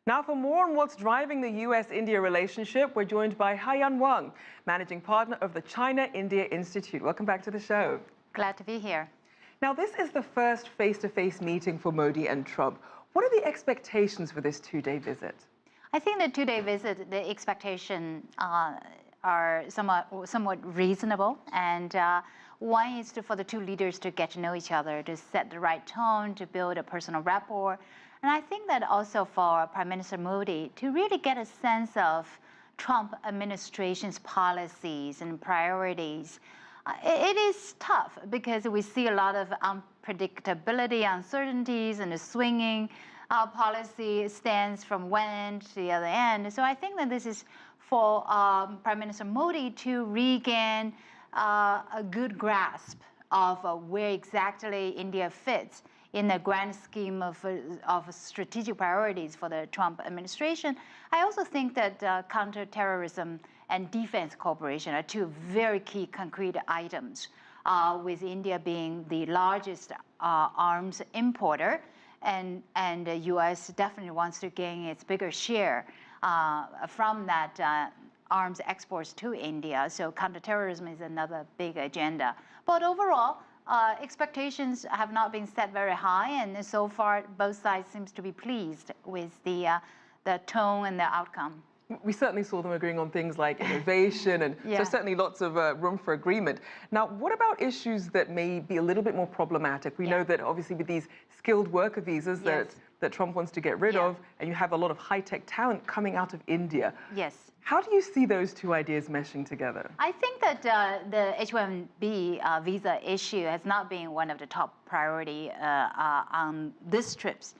Now, for more on what's driving the U.S.-India relationship, we're joined by Haiyan Wang, managing partner of the China-India Institute. Welcome back to the show. Glad to be here. Now, this is the first face-to-face meeting for Modi and Trump. What are the expectations for this two-day visit? I think the two-day visit, the expectations are somewhat reasonable. And one is for the two leaders to get to know each other, to set the right tone, to build a personal rapport. And I think that also for Prime Minister Modi to really get a sense of Trump administration's policies and priorities. It is tough because we see a lot of unpredictability, uncertainties, and the swinging policy stance from one end to the other end. So I think that this is for Prime Minister Modi to regain a good grasp of where exactly India fits in the grand scheme of strategic priorities for the Trump administration. I also think that counterterrorism and defense cooperation are two very key concrete items, with India being the largest arms importer, and the U.S. definitely wants to gain its bigger share from that arms exports to India. So counterterrorism is another big agenda. But overall, expectations have not been set very high, and so far both sides seems to be pleased with the tone and the outcome. We certainly saw them agreeing on things like innovation, and so certainly lots of room for agreement. Now, what about issues that may be a little bit more problematic? We know that obviously with these skilled worker visas that Trump wants to get rid of, and you have a lot of high-tech talent coming out of India. Yes. How do you see those two ideas meshing together? I think that the H-1B visa issue has not been one of the top priority on this trip's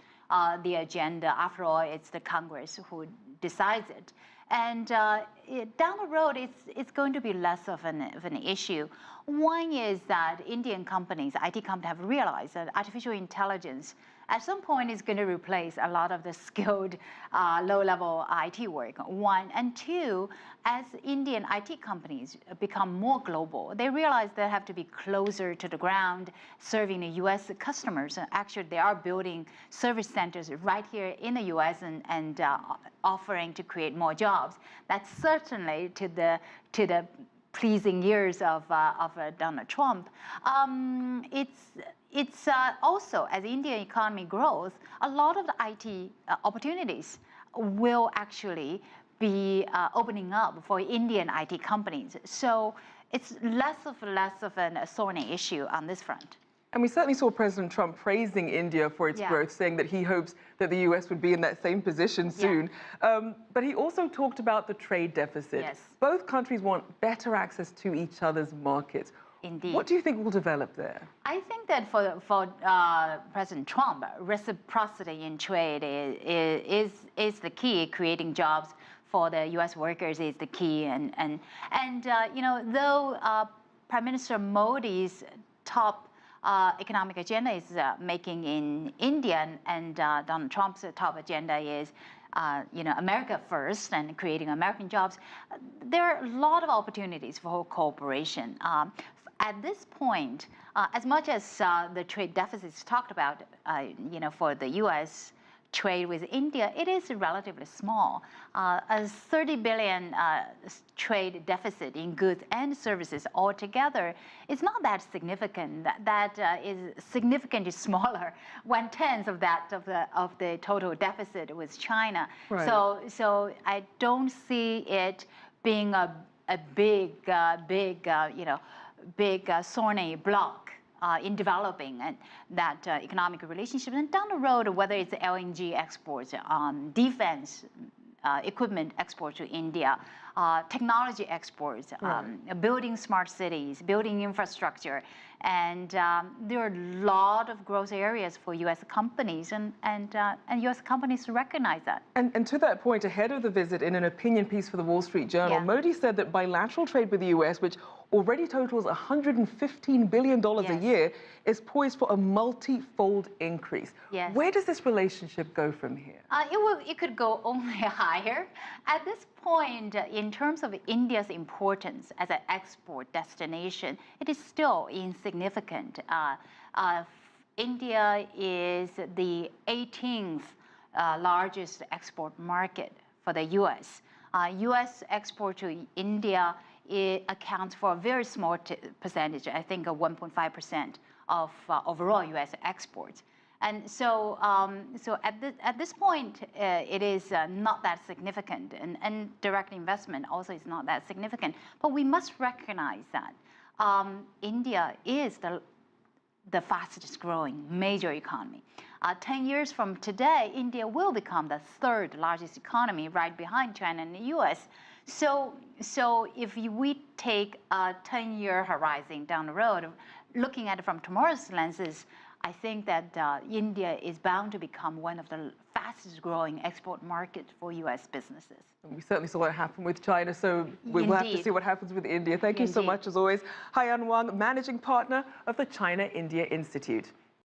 the agenda. After all, it's the Congress who decides it. And down the road, it's going to be less of an issue. One is that Indian companies, IT companies, have realized that artificial intelligence at some point is going to replace a lot of the skilled low-level IT work, one. And two, as Indian IT companies become more global, they realize they have to be closer to the ground, serving the U.S. customers. And actually, they are building service centers right here in the U.S. and offering to create more jobs. That's certainly to the pleasing ears of Donald Trump. It's also, as the Indian economy grows, a lot of the IT opportunities will actually be opening up for Indian IT companies. So it's less of a thorny issue on this front. And we certainly saw President Trump praising India for its growth, saying that he hopes that the U.S. would be in that same position soon. But he also talked about the trade deficit. Yes. Both countries want better access to each other's markets. Indeed. What do you think will develop there? I think that for President Trump, reciprocity in trade is the key. Creating jobs for the U.S. workers is the key. And you know, though Prime Minister Modi's top economic agenda is making in India, and Donald Trump's top agenda is you know, America first and creating American jobs, there are a lot of opportunities for cooperation. At this point, as much as the trade deficits talked about, you know, for the U.S. trade with India, it is relatively small. A 30 billion trade deficit in goods and services altogether is not that significant. That is significantly smaller, 1/10 of that of the total deficit with China. Right. So I don't see it being a big you know, big thorny block in developing that economic relationship. And down the road, whether it's LNG exports, defense equipment exports to India, technology exports, building smart cities, building infrastructure. And there are a lot of growth areas for U.S. companies, and U.S. companies recognize that. And to that point, ahead of the visit, in an opinion piece for the Wall Street Journal, Modi said that bilateral trade with the U.S., which already totals $115 billion a year, is poised for a multi-fold increase. Yes. Where does this relationship go from here? It could go only higher. At this point, in terms of India's importance as an export destination, it is still insignificant. India is the 18th largest export market for the U.S. U.S. export to India, it accounts for a very small percentage, I think 1.5% of overall U.S. exports. And so, at this point, it is not that significant, and direct investment also is not that significant. But we must recognize that India is the fastest growing major economy. 10 years from today, India will become the third largest economy, right behind China and the U.S. So if we take a 10-year horizon down the road, looking at it from tomorrow's lenses, I think that India is bound to become one of the fastest growing export markets for U.S. businesses. We certainly saw what happened with China, so we will have to see what happens with India. Thank you so much, as always. Haiyan Wang, Managing Partner of the China-India Institute.